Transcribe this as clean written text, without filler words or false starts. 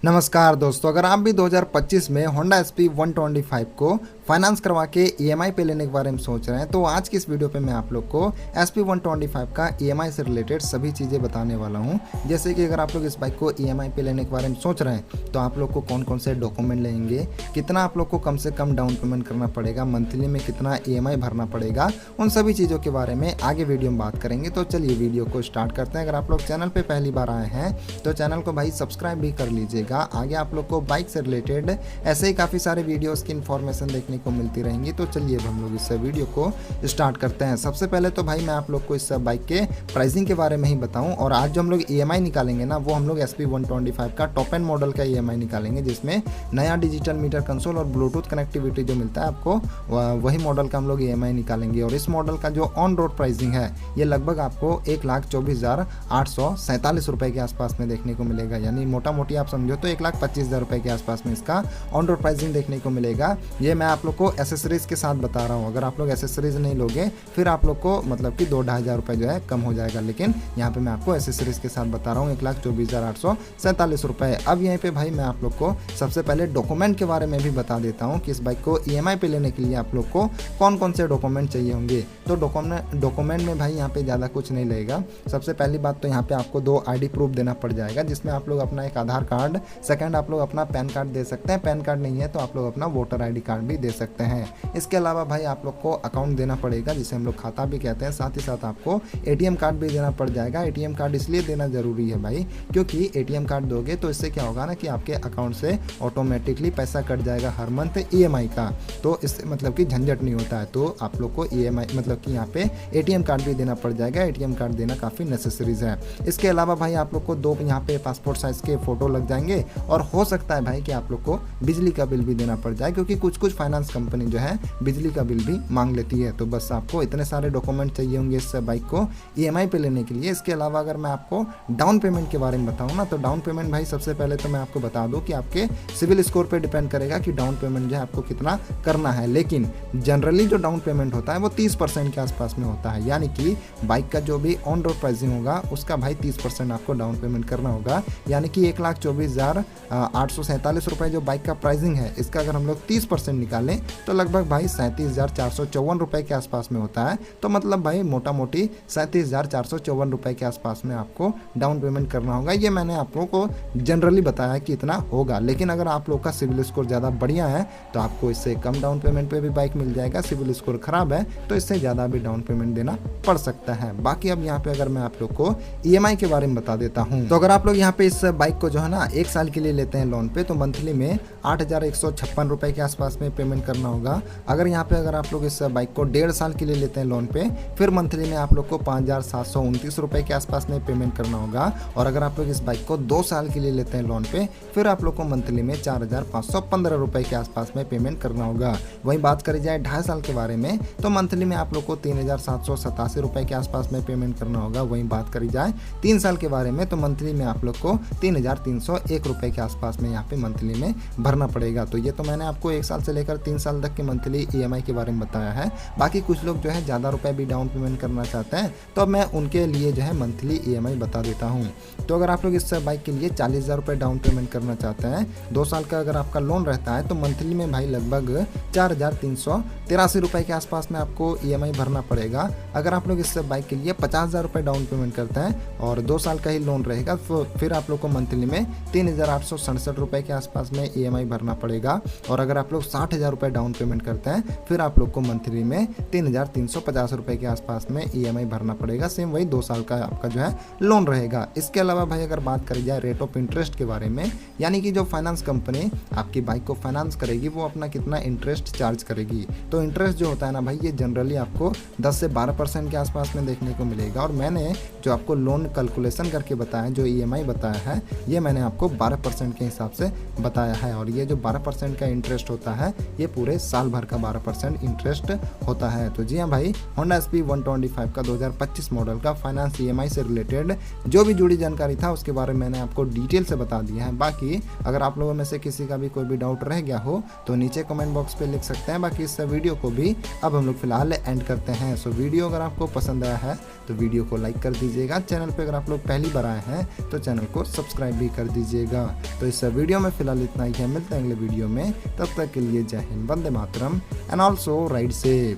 नमस्कार दोस्तों, अगर आप भी 2025 में होंडा एसपी 125 को फाइनेंस करवा के ईएमआई पे लेने के बारे में सोच रहे हैं तो आज की इस वीडियो पे मैं आप लोग को एसपी 125 का ईएमआई से रिलेटेड सभी चीज़ें बताने वाला हूं। जैसे कि अगर आप लोग इस बाइक को ईएमआई पे लेने के बारे में सोच रहे हैं तो आप लोग को कौन कौन से डॉक्यूमेंट लेंगे, कितना आप लोग को कम से कम डाउन पेमेंट करना पड़ेगा, मंथली में कितना ईएमआई भरना पड़ेगा, उन सभी चीज़ों के बारे में आगे वीडियो में बात करेंगे। तो चलिए वीडियो को स्टार्ट करते हैं। अगर आप लोग चैनल पर पहली बार आए हैं तो चैनल को भाई सब्सक्राइब भी कर लीजिएगा। आगे आप लोग को बाइक से रिलेटेड ऐसे ही काफ़ी सारे वीडियोस की इन्फॉर्मेशन देखने को मिलती रहेंगी। तो चलिए हम लोग इस वीडियो को स्टार्ट करते हैं। सबसे पहले तो भाई मैं आप लोग को इस बाइक के प्राइसिंग के बारे में ही बताऊं, और आज जो हम लोग ईएमआई निकालेंगे ना, वो हम लोग एसपी 125 का टॉप एंड मॉडल का ईएमआई निकालेंगे, जिसमें नया डिजिटल मीटर कंसोल और ब्लूटूथ कनेक्टिविटी जो मिलता है आपको, वही मॉडल का हम लोग ईएमआई निकालेंगे। और इस मॉडल का जो ऑन रोड प्राइसिंग है ये लगभग आपको 1,24,847 रुपये के आसपास में देखने को मिलेगा। यानी मोटा मोटी आप समझो तो 1,25,000 रुपये के आसपास में इसका ऑन रोड प्राइसिंग देखने को मिलेगा। ये मैं आप लोग को एसेसरीज के साथ बता रहा हूँ। अगर आप लोग एसेसरीज नहीं लोगे फिर आप लोग को मतलब कि 2-2,500 रुपये जो है कम हो जाएगा, लेकिन यहाँ पे मैं आपको एसेसरीज के साथ बता रहा हूँ 1,24,847 रुपये। अब यहीं पे भाई मैं आप लोग को सबसे पहले डॉक्यूमेंट के बारे में भी बता देता हूँ कि इस बाइक को ईएमआई पे लेने के लिए आप लोग को कौन कौन से डॉक्यूमेंट चाहिए होंगे। तो डॉक्यूमेंट में भाई यहाँ पे ज़्यादा कुछ नहीं लगेगा। सबसे पहली बात तो यहाँ पे आपको 2 ID प्रूफ देना पड़ जाएगा, जिसमें आप लोग अपना एक आधार कार्ड, सेकंड आप लोग अपना पैन कार्ड दे सकते हैं, पैन कार्ड नहीं है तो आप लोग अपना वोटर ID कार्ड भी दे सकते हैं। इसके अलावा भाई आप लोग को अकाउंट देना पड़ेगा, जिसे हम लोग खाता भी कहते हैं। साथ ही साथ आपको एटीएम कार्ड भी देना पड़ जाएगा। एटीएम कार्ड इसलिए देना ज़रूरी है भाई क्योंकि एटीएम कार्ड दोगे तो इससे क्या होगा ना कि आपके अकाउंट से ऑटोमेटिकली पैसा कट जाएगा हर मंथ ईएमआई का, तो इससे मतलब कि झंझट नहीं होता है। तो आप लोग को ईएमआई मतलब कि यहाँ पे एटीएम कार्ड भी देना पड़ जाएगा। एटीएम कार्ड देना काफ़ी नेसेसरीज है। इसके अलावा भाई आप लोग को 2 यहाँ पे पासपोर्ट साइज़ के फ़ोटो लग जाएंगे, और हो सकता है भाई कि आप लोग को बिजली का बिल भी देना पड़ जाए, क्योंकि कुछ फाइनेंस कंपनी जो है बिजली का बिल भी मांग लेती है। तो बस आपको इतने सारे डॉक्यूमेंट चाहिए होंगे इस बाइक को ईएमआई पे लेने के लिए। इसके अलावा अगर मैं आपको डाउन पेमेंट के बारे में बताऊँ ना, तो डाउन पेमेंट भाई सबसे पहले तो मैं आपको बता दूँ कि आपके सिविल स्कोर पे डिपेंड करेगा कि डाउन पेमेंट जो है आपको कितना करना है। लेकिन जनरली जो डाउन पेमेंट होता है वो 30% के आसपास में होता है। यानी कि बाइक का जो भी ऑन रोड प्राइसिंग होगा उसका भाई 30% आपको डाउन पेमेंट करना होगा। यानी कि 1,24,847 रुपये जो बाइक का प्राइसिंग है, इसका अगर हम लोग 30% निकालें तो लगभग भाई 37,454 रुपये के आसपास में होता है। तो मतलब भाई मोटा मोटी 37,454 रुपये के आसपास में आपको डाउन पेमेंट करना होगा। ये मैंने आप लोगों को जनरली बताया कि इतना होगा, लेकिन अगर आप लोग का सिविल स्कोर ज़्यादा बढ़िया है तो आपको इससे कम डाउन पेमेंट पे भी बाइक मिल जाएगा। सिविल स्कोर खराब है तो इससे ज़्यादा भी डाउन पेमेंट देना पड़ सकता है। बाकी अब यहाँ पे अगर मैं आप लोग को ईएमआई के बारे में बता देता हूँ, तो अगर आप लोग यहाँ पे इस बाइक को जो है ना 1 साल के लिए लेते हैं लोन पे, तो मंथली में 8,156 रुपये के आसपास में पेमेंट करना होगा। अगर यहाँ पे अगर आप लोग इस बाइक को 1.5 साल के लिए लेते हैं लोन पे, फिर मंथली में आप लोग को 5,729 रुपये के आसपास में पेमेंट करना होगा। और अगर आप लोग इस बाइक को 2 साल के लिए लेते हैं लोन पे, फिर आप लोग को मंथली में 4,515 रुपये के आसपास में पेमेंट करना होगा। वहीं बात करी जाए 2.5 साल के बारे में, तो मंथली में आप लोग को 3,787 रुपये के आसपास में पेमेंट करना होगा। वहीं बात करी जाए 3 साल के बारे में, तो मंथली में आप लोग को 3,301 रुपये के आसपास में यहाँ पे मंथली में भरना पड़ेगा। तो ये तो मैंने आपको 1 साल से लेकर 3 साल तक के मंथली ईएमआई के बारे में बताया है। बाकी कुछ लोग जो है ज़्यादा रुपए भी डाउन पेमेंट करना चाहते हैं, तो मैं उनके लिए जो है मंथली ईएमआई बता देता हूँ। तो अगर आप लोग इस बाइक के लिए 40,000 रुपये डाउन पेमेंट करना चाहते हैं, 2 साल का अगर आपका लोन रहता है, तो मंथली में भाई लगभग 4,383 रुपये के आसपास में आपको ईएमआई भरना पड़ेगा। अगर आप लोग इस बाइक के लिए 50,000 रुपये डाउन पेमेंट करते हैं और 2 साल का ही लोन रहेगा, तो फिर आप लोग को मंथली में 3,867 रुपये के आसपास में ईएमआई भरना पड़ेगा। और अगर आप लोग 60,000 रुपये डाउन पेमेंट करते हैं, फिर आप लोग को मंथली में 3,350 रुपये के आसपास में ईएमआई भरना पड़ेगा। सेम वही 2 साल का आपका जो है लोन रहेगा। इसके अलावा भाई अगर बात करी जाए रेट ऑफ इंटरेस्ट के बारे में, यानी कि जो फाइनेंस कंपनी आपकी बाइक को फाइनेंस करेगी वो अपना कितना इंटरेस्ट चार्ज करेगी, तो इंटरेस्ट जो होता है ना भाई, ये जनरली आपको 10 से 12% के आसपास में देखने को मिलेगा। और मैंने जो आपको लोन कैलकुलेशन करके बताया, जो ईएमआई बताया है, ये मैंने आपको 12% के हिसाब से बताया है। और ये जो 12% का इंटरेस्ट होता है, ये ये पूरे साल भर का 12% इंटरेस्ट होता है। तो जी हाँ भाई, होंडा SP 125 का 2025 मॉडल का फाइनेंस EMI से रिलेटेड जो भी जुड़ी जानकारी था उसके बारे में मैंने आपको डिटेल से बता दिया है। बाकी अगर आप लोगों में से किसी का भी कोई भी डाउट रह गया हो तो नीचे कमेंट बॉक्स पे लिख सकते हैं। बाकी इस वीडियो को भी अब हम लोग फिलहाल एंड करते हैं। सो वीडियो अगर आपको पसंद आया है तो वीडियो को लाइक कर दीजिएगा। चैनल पे अगर आप लोग पहली बार आए हैं तो चैनल को सब्सक्राइब भी कर दीजिएगा। तो इस वीडियो में फिलहाल इतना ही है, मिलते हैं अगले वीडियो में। तब तक के लिए जय Hind, Vande Mataram and also ride safe.